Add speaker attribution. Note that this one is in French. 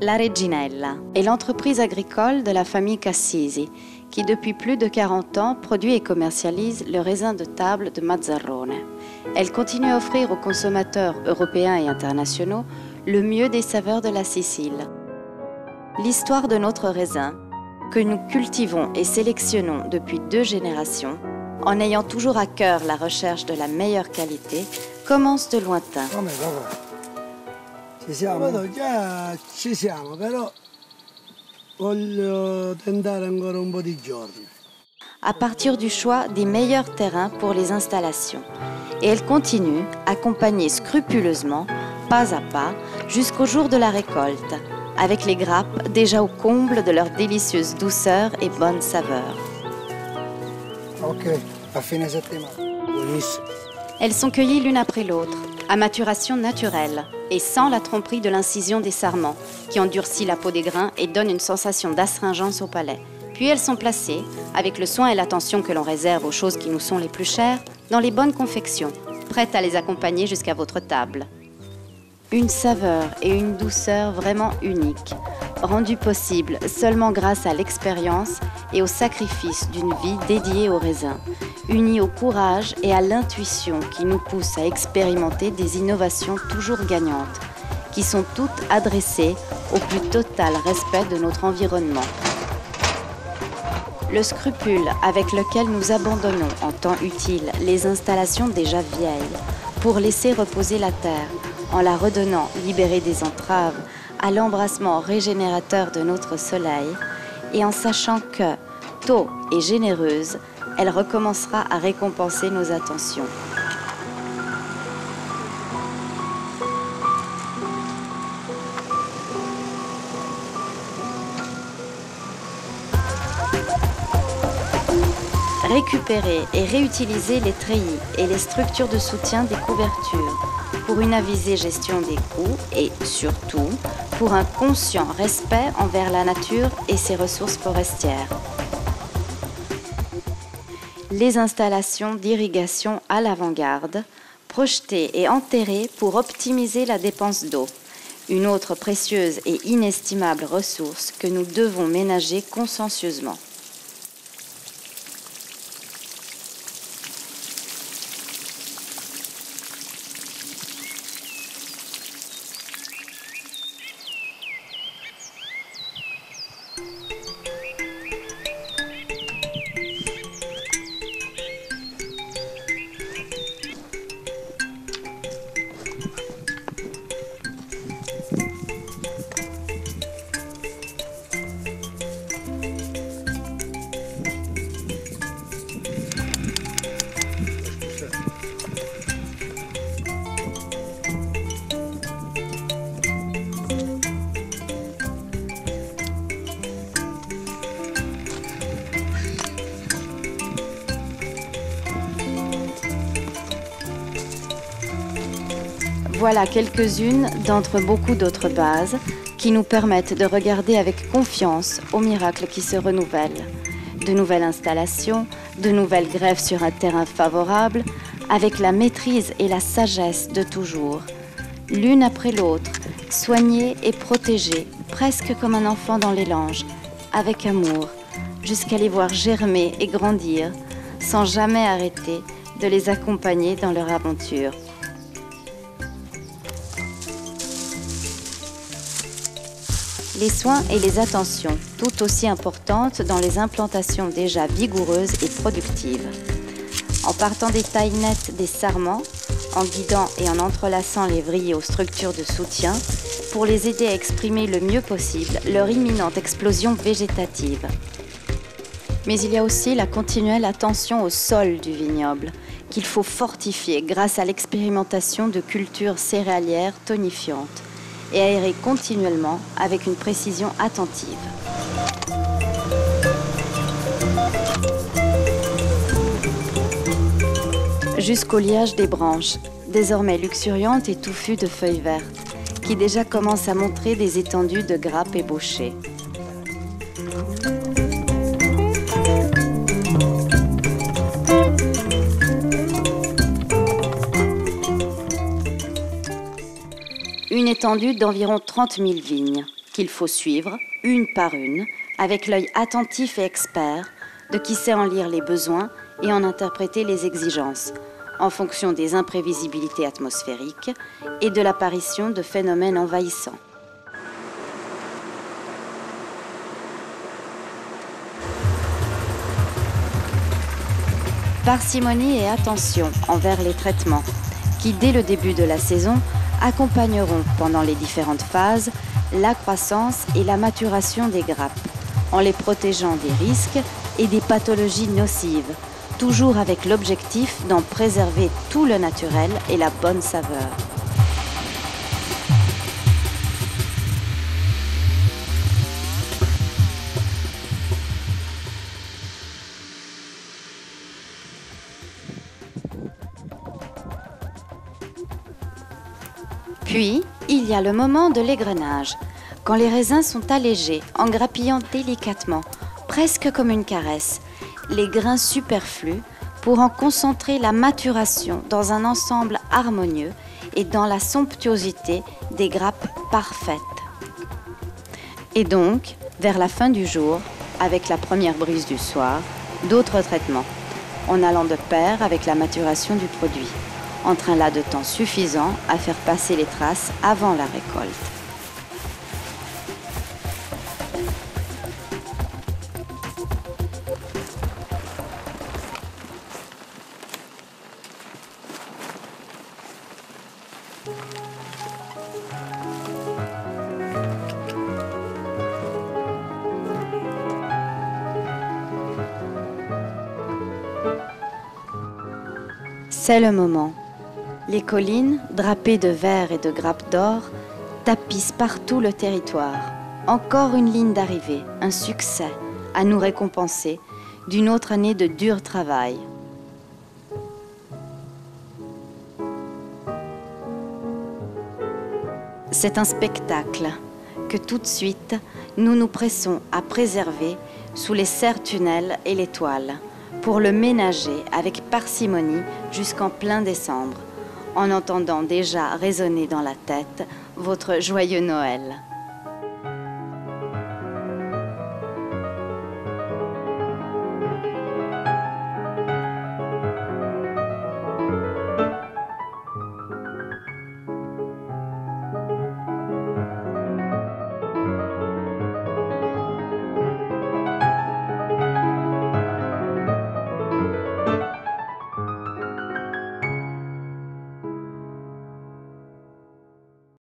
Speaker 1: La Reginella est l'entreprise agricole de la famille Cassisi qui depuis plus de 40 ans produit et commercialise le raisin de table de Mazzarrone. Elle continue à offrir aux consommateurs européens et internationaux le mieux des saveurs de la Sicile. L'histoire de notre raisin, que nous cultivons et sélectionnons depuis 2 générations, en ayant toujours à cœur la recherche de la meilleure qualité, commence de lointain.
Speaker 2: Ci siamo, però voglio tentare ancora un po' di giorni.
Speaker 1: À partir du choix des meilleurs terrains pour les installations. Et elle continue, accompagnée scrupuleusement, pas à pas, jusqu'au jour de la récolte, avec les grappes déjà au comble de leur délicieuse douceur et bonne saveur.
Speaker 2: Ok, a fine settimana. Buonissimo.
Speaker 1: Elles sont cueillies l'une après l'autre, à maturation naturelle et sans la tromperie de l'incision des sarments, qui endurcit la peau des grains et donne une sensation d'astringence au palais. Puis elles sont placées, avec le soin et l'attention que l'on réserve aux choses qui nous sont les plus chères, dans les bonnes confections, prêtes à les accompagner jusqu'à votre table. Une saveur et une douceur vraiment uniques, rendues possibles seulement grâce à l'expérience et au sacrifice d'une vie dédiée au raisin, unie au courage et à l'intuition qui nous poussent à expérimenter des innovations toujours gagnantes, qui sont toutes adressées au plus total respect de notre environnement. Le scrupule avec lequel nous abandonnons en temps utile les installations déjà vieilles pour laisser reposer la terre, en la redonnant libérée des entraves à l'embrassement régénérateur de notre soleil, et en sachant que, tôt et généreuse, elle recommencera à récompenser nos attentions. Récupérer et réutiliser les treillis et les structures de soutien des couvertures pour une avisée gestion des coûts et, surtout, pour un conscient respect envers la nature et ses ressources forestières. Les installations d'irrigation à l'avant-garde, projetées et enterrées pour optimiser la dépense d'eau, une autre précieuse et inestimable ressource que nous devons ménager consciencieusement. Voilà quelques-unes d'entre beaucoup d'autres bases qui nous permettent de regarder avec confiance aux miracles qui se renouvellent. De nouvelles installations, de nouvelles greffes sur un terrain favorable, avec la maîtrise et la sagesse de toujours. L'une après l'autre, soignée et protégée, presque comme un enfant dans les langes, avec amour, jusqu'à les voir germer et grandir, sans jamais arrêter de les accompagner dans leur aventure. Les soins et les attentions, tout aussi importantes dans les implantations déjà vigoureuses et productives. En partant des tailles nettes des sarments, en guidant et en entrelaçant les vrilles aux structures de soutien, pour les aider à exprimer le mieux possible leur imminente explosion végétative. Mais il y a aussi la continuelle attention au sol du vignoble, qu'il faut fortifier grâce à l'expérimentation de cultures céréalières tonifiantes, et aérer continuellement avec une précision attentive. Jusqu'au liage des branches, désormais luxuriantes et touffues de feuilles vertes, qui déjà commencent à montrer des étendues de grappes ébauchées. Une étendue d'environ 30 000 vignes, qu'il faut suivre, une par une, avec l'œil attentif et expert de qui sait en lire les besoins et en interpréter les exigences, en fonction des imprévisibilités atmosphériques et de l'apparition de phénomènes envahissants. Parcimonie et attention envers les traitements qui, dès le début de la saison, accompagneront pendant les différentes phases la croissance et la maturation des grappes, en les protégeant des risques et des pathologies nocives, toujours avec l'objectif d'en préserver tout le naturel et la bonne saveur. Puis, il y a le moment de l'égrenage, quand les raisins sont allégés en grappillant délicatement, presque comme une caresse, les grains superflus pour en concentrer la maturation dans un ensemble harmonieux et dans la somptuosité des grappes parfaites. Et donc, vers la fin du jour, avec la première brise du soir, d'autres traitements, en allant de pair avec la maturation du produit, entre un laps de temps suffisant à faire passer les traces avant la récolte. C'est le moment. Les collines, drapées de vert et de grappes d'or, tapissent partout le territoire. Encore une ligne d'arrivée, un succès à nous récompenser d'une autre année de dur travail. C'est un spectacle que tout de suite, nous nous pressons à préserver sous les serre-tunnels et les toiles, pour le ménager avec parcimonie jusqu'en plein décembre, en entendant déjà résonner dans la tête votre joyeux Noël.